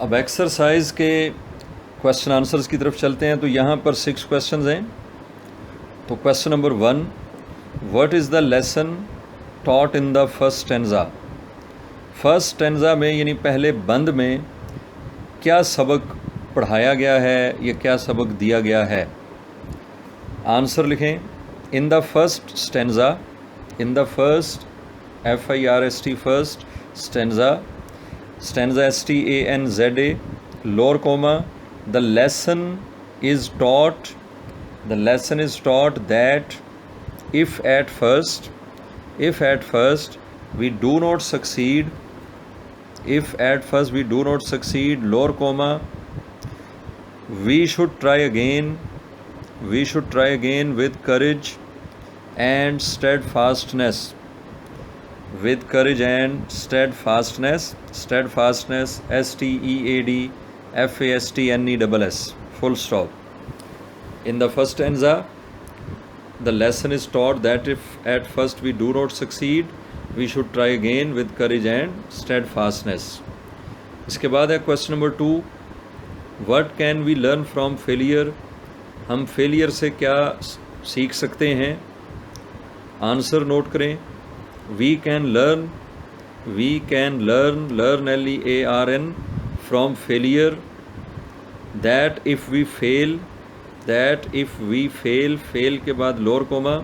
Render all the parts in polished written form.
अब एक्सरसाइज के question answers की तरफ चलते हैं। तो यहाँ पर 6 क्वेश्चंस हैं। तो question number 1, what is the lesson taught in the first stanza. First stanza में यानी पहले बंद में क्या सबक पढ़ाया गया है या क्या सबक दिया गया है। आंसर लिखें। इन द फर्स्ट स्टैंजा, इन द फर्स्ट FIRST first stanza, stanza STANZA, lower comma, the lesson is taught that if at first we do not succeed, lower comma, we should try again with courage and steadfastness, steadfastness STEADFASTNESS, full stop. In the first stanza, the lesson is taught that if at first we do not succeed, we should try again with courage and steadfastness. इसके बाद है question number 2, what can we learn from failure। हम failure से क्या सीख सकते हैं। Answer note करें। we can learn LEARN from failure that if we fail, fail के बाद lower comma,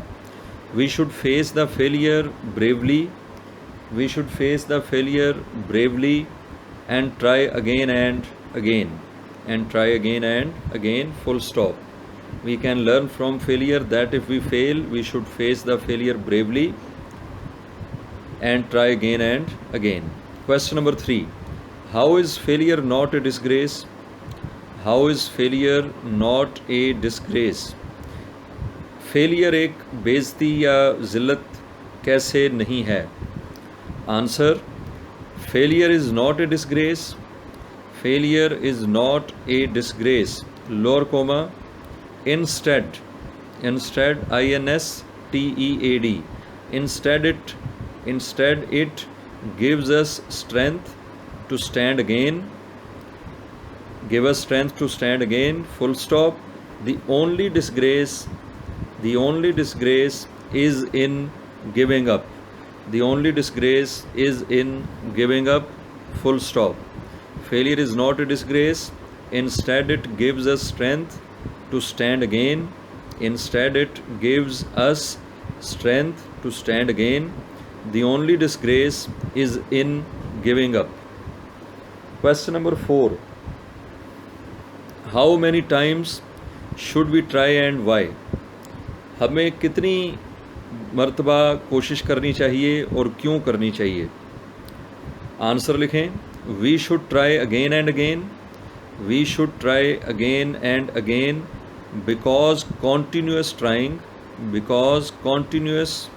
we should face the failure bravely, and try again and again, full stop. We can learn from failure that if we fail, we should face the failure bravely and try again and again. Question number 3, how is failure not a disgrace। how is failure not a disgrace। Failure एक बेइज्जती या ज़िल्लत कैसे नहीं है। Answer, failure is not a disgrace, lower comma, instead INSTEAD, instead it gives us strength to stand again, full stop. The only disgrace is in giving up, full stop. Failure is not a disgrace, instead it gives us strength to stand again, the only disgrace is in giving up. Question number 4, how many times should we try and why। हमें कितनी मर्तबा कोशिश करनी चाहिए और क्यों करनी चाहिए। आंसर लिखें। we should try again and again, because continuous trying, continuous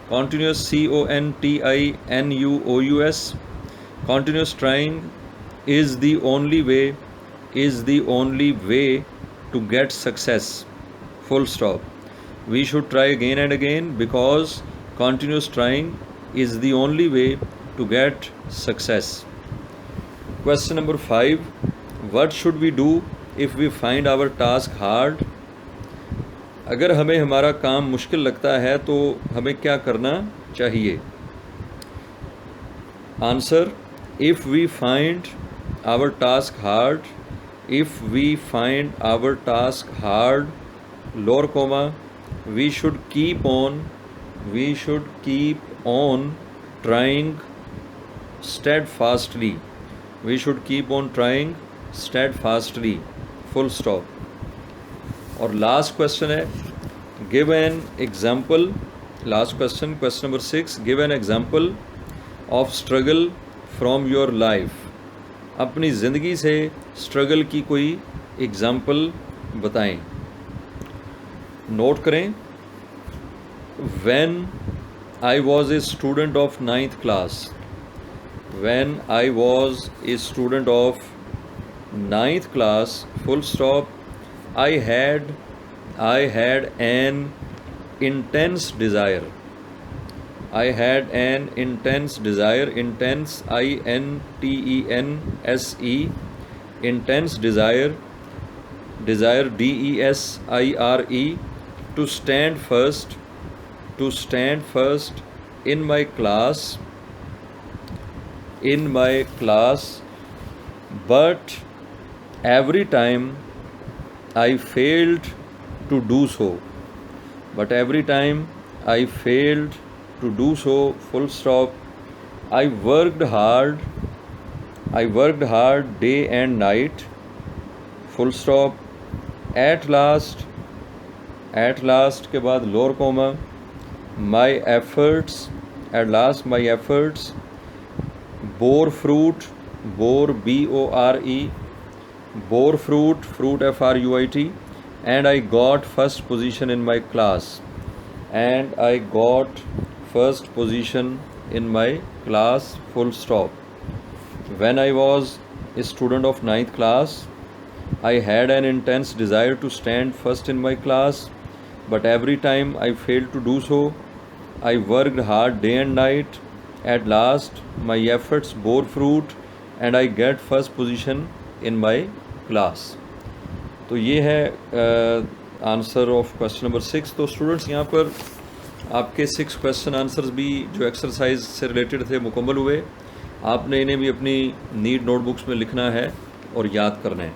CONTINUOUS, continuous trying is the only way to get success, full stop. We should try again and again because continuous trying is the only way to get success. Question number 5, what should we do if we find our task hard। अगर हमें हमारा काम मुश्किल लगता है तो हमें क्या करना चाहिए। Answer, if we find our task hard, lower comma, we should keep on trying steadfastly, full stop. और लास्ट क्वेश्चन है, give an example, last question number 6, give an example of struggle from your life. अपनी ज़िंदगी से struggle की कोई example बताएं। Note करें। When I was a student of 9th class, full stop, I had an intense desire, intense, INTENSE, intense desire, DESIRE, to stand first in my class, but every time I failed to do so. Full stop. I worked hard day and night. Full stop. At last के बाद lower comma, my efforts bore fruit, BORE, bore fruit, FRUIT, and I got first position in my class. Full stop. When I was a student of 9th class, I had an intense desire to stand first in my class, but every time I failed to do so. I worked hard day and night. At last, my efforts bore fruit and I get first position in my class. तो ये है answer of question number 6. तो students यहाँ पर आपके 6 question answers भी जो exercise से रिलेटेड थे मुकम्मल हुए. आपने इन्हें भी अपनी नीट नोटबुक्स में लिखना है और याद करना है.